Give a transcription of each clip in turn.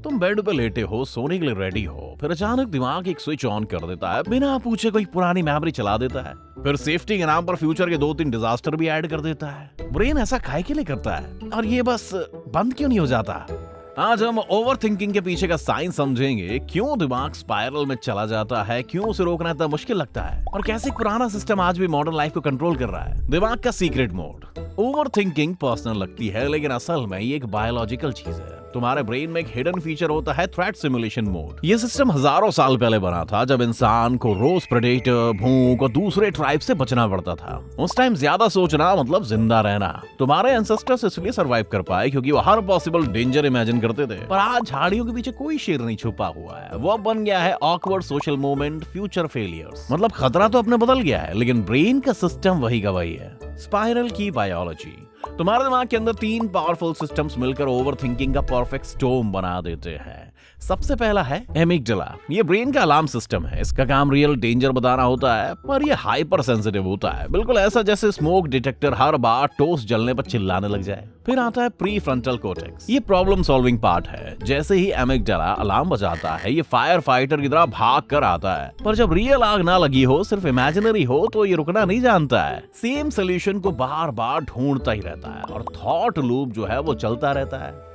तुम बेड पे लेटे हो, सोने के लिए रेडी हो, फिर अचानक दिमाग एक स्विच ऑन कर देता है, बिना पूछे कोई पुरानी मेमोरी चला देता है। फिर सेफ्टी के नाम पर फ्यूचर के 2-3 डिजास्टर भी ऐड कर देता है। ब्रेन ऐसा काहे के लिए करता है और ये बस बंद क्यों नहीं हो जाता? आज हम ओवर थिंकिंग के पीछे का साइंस समझेंगे, क्यों दिमाग स्पाइरल में चला जाता है, क्यों उसे रोकना इतना मुश्किल लगता है और कैसे पुराना सिस्टम आज भी मॉडर्न लाइफ को कंट्रोल कर रहा है। दिमाग का secret mode. Over thinking personal लगती है, लेकिन असल में ये एक बायोलॉजिकल चीज है। तुम्हारे ब्रेन में एक हिडन फीचर होता है थ्रेट सिमुलेशन मोड। ये सिस्टम हजारों साल पहले बना था, जब इंसान को रोज प्रेडेटर, भूख और दूसरे ट्राइब से बचना पड़ता था। उस टाइम ज्यादा सोचना मतलब जिंदा रहना। तुम्हारे एंसेस्टर्स इसलिए सर्वाइव कर पाए क्योंकि वो हर पॉसिबल डेंजर इमेजिन करते थे। पर आज झाड़ियों के पीछे कोई शेर नहीं छुपा हुआ है, वो बन गया है awkward social moment, future failures. मतलब खतरा तो अपने बदल गया है, लेकिन ब्रेन का सिस्टम वही का वही है। स्पाइरल की बायोलॉजी। तुम्हारे दिमाग के अंदर 3 पावरफुल सिस्टम्स मिलकर ओवर थिंकिंग का परफेक्ट स्टॉर्म बना देते हैं। सबसे पहला है एमिगडाला। ये ब्रेन का अलार्म सिस्टम है। इसका काम रियल डेंजर बताना होता है, पर ये हाइपर सेंसिटिव होता है, बिल्कुल ऐसा जैसे स्मोक डिटेक्टर हर बार टोस्ट जलने पर चिल्लाने लग जाए। फिर आता है प्री फ्रंटल कोर्टेक्स। ये प्रॉब्लम सॉल्विंग पार्ट है। जैसे ही एमिगडाला अलार्म बजाता है, ये फायर फाइटर की तरह भाग कर आता है, पर जब रियल आग ना लगी हो, सिर्फ इमेजिनरी हो, तो ये रुकना नहीं जानता है। सेम सोल्यूशन को बार बार ढूंढता ही रहता है और थॉट लूप जो है वो चलता रहता है।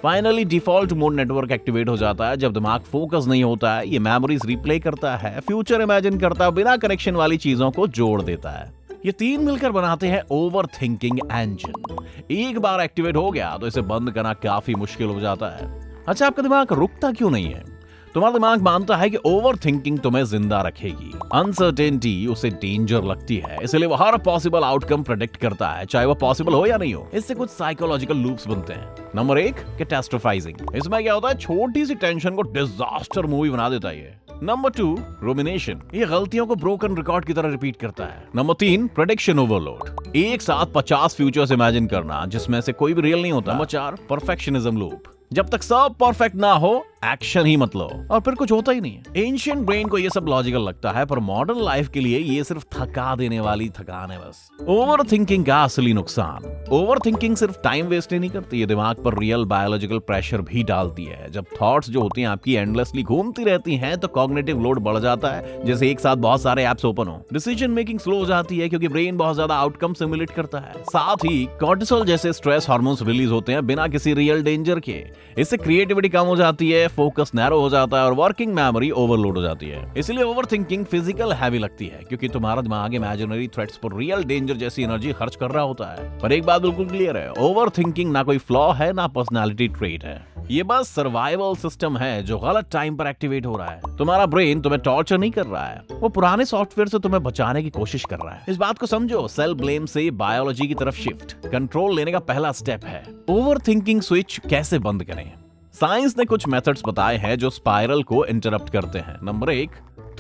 Finally default mode network activate हो जाता है। जब दिमाग फोकस नहीं होता है, ये मेमोरीज रिप्ले करता है, फ्यूचर इमेजिन करता है, बिना कनेक्शन वाली चीजों को जोड़ देता है। ये 3 मिलकर बनाते हैं ओवर थिंकिंग इंजन। एक बार एक्टिवेट हो गया तो इसे बंद करना काफी मुश्किल हो जाता है। अच्छा, आपका दिमाग रुकता क्यों नहीं है? तुम्हारा दिमाग मानता है कि ओवर थिंकिंग तुम्हें जिंदा रखेगी। अनसर्टेनिटी उसे डेंजर लगती है, इसलिए वो हर पॉसिबल आउटकम प्रेडिक्ट करता है, चाहे वो पॉसिबल हो या नहीं हो। इससे कुछ साइकोलॉजिकल लूप्स बनते हैं। नंबर 1, कैटास्ट्रोफाइजिंग। इसमें क्या होता है, छोटी सी टेंशन को डिजास्टर मूवी बना देता है ये। नंबर 2, रुमिनेशन। ये गलतियों को ब्रोकन रिकॉर्ड की तरह रिपीट करता है। Number 3, prediction overload. एक साथ 50 फ्यूचर्स इमेजिन करना जिसमें से कोई भी रियल नहीं होता। Number 4, perfectionism loop. जब तक सब परफेक्ट ना हो, एक्शन ही मत लो, और फिर कुछ होता ही नहीं है। एंशिएंट ब्रेन को ये सब लॉजिकल लगता है, पर मॉडर्न लाइफ के लिए ये सिर्फ थका देने वाली थकान है बस। ओवर थिंकिंग का असली नुकसान। ओवर थिंकिंग सिर्फ टाइम वेस्ट ही नहीं करती, ये दिमाग पर रियल बायोलॉजिकल प्रेशर भी डालती है। जब थॉट्स जो होती हैं आपकी एंडलेसली घूमती रहती हैं, तो कॉग्निटिव लोड बढ़ जाता है, जैसे एक साथ बहुत सारे एप्स ओपन हो। डिसीजन मेकिंग स्लो हो जाती है क्योंकि ब्रेन बहुत ज्यादा आउटकम सिमुलेट करता है। साथ ही कॉर्टिसोल जैसे स्ट्रेस हार्मोन्स रिलीज होते हैं बिना किसी रियल डेंजर के। इससे क्रिएटिविटी कम हो जाती है, फोकस नैरो हो जाता है और वर्किंग मेमोरी ओवरलोड हो जाती है। इसलिए ओवर थिंकिंग फिजिकल हैवी लगती है, क्योंकि तुम्हारा दिमाग इमेजिनरी थ्रेट्स पर रियल डेंजर जैसी एनर्जी खर्च कर रहा होता है। पर एक बात बिल्कुल क्लियर है, ओवर थिंकिंग ना कोई फ्लॉ है ना पर्सनालिटी ट्रेट है। ये बस सर्वाइवल सिस्टम है जो गलत टाइम पर एक्टिवेट हो रहा है। तुम्हारा ब्रेन तुम्हें टॉर्चर नहीं कर रहा है, वो पुराने सॉफ्टवेयर से तुम्हें बचाने की कोशिश कर रहा है। इस बात को समझो, सेल्फ ब्लेम से बायोलॉजी की तरफ शिफ्ट कंट्रोल लेने का पहला स्टेप है। ओवर थिंकिंग स्विच कैसे बंद करें? साइंस ने कुछ मेथड्स बताए हैं जो स्पाइरल को इंटरप्ट करते हैं। नंबर 1,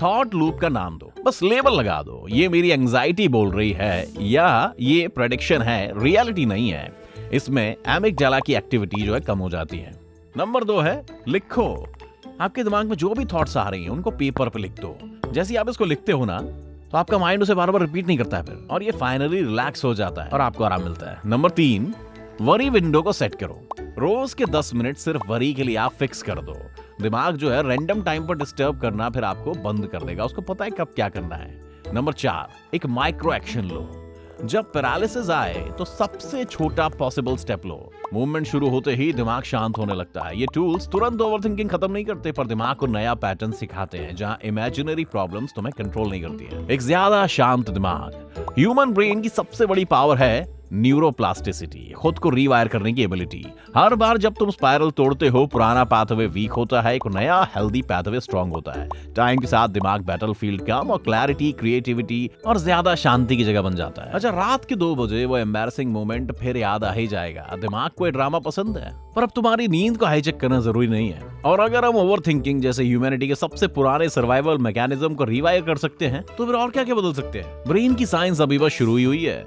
थॉट लूप का नाम दो, बस लेबल लगा दो। ये मेरी एंजाइटी बोल रही है, या ये प्रेडिक्शन है, रियलिटी नहीं है। इसमें एमिगडाला की एक्टिविटी जो है कम हो जाती है। नंबर 2 है लिखो। आपके दिमाग में जो भी थॉट्स आ रही हैं उनको पेपर पे लिख दो। जैसे ही आप इसको लिखते हो ना, तो आपका माइंड उसे बार बार रिपीट नहीं करता है फिर, और ये फाइनली रिलैक्स हो जाता है और आपको आराम मिलता है। नंबर 3, वरी विंडो को सेट करो। रोज के 10 मिनट सिर्फ वरी के लिए आप फिक्स कर दो। दिमाग जो है रैंडम टाइम पर डिस्टर्ब करना फिर आपको बंद कर देगा, उसको पता है कब क्या करना है। नंबर 4, एक माइक्रो एक्शन लो। जब पैरालिसिस आए तो सबसे छोटा पॉसिबल स्टेप लो। मूवमेंट शुरू होते ही दिमाग शांत होने लगता है। ये टूल्स तुरंत ओवरथिंकिंग खत्म नहीं करते, पर दिमाग को नया पैटर्न सिखाते हैं जहां इमेजिनरी प्रॉब्लम्स तुम्हें कंट्रोल नहीं करती है। एक ज्यादा शांत दिमाग। ह्यूमन ब्रेन की सबसे बड़ी पावर है न्यूरोप्लास्टिसिटी, खुद को रीवायर करने की एबिलिटी। हर बार जब तुम स्पाइरल तोड़ते हो, पुराना पाथवे वीक होता है, एक नया हेल्दी पाथवे स्ट्रांग होता है। टाइम के साथ दिमाग बैटलफील्ड कम और क्लैरिटी, क्रिएटिविटी और ज्यादा शांति की जगह बन जाता है। अच्छा, रात के 2 बजे वो एम्बैरसिंग मोमेंट फिर याद आ ही जाएगा। दिमाग को ये ड्रामा पसंद है, पर अब तुम्हारी नींद को हाईजेक करना जरूरी नहीं है। और अगर हम ओवर थिंकिंग जैसे ह्यूमैनिटी के सबसे पुराने सर्वाइवल मैकेनिज्म को रिवायर कर सकते हैं, तो फिर और क्या क्या बदल सकते हैं? ब्रेन की साइंस अभी बस शुरू ही हुई है।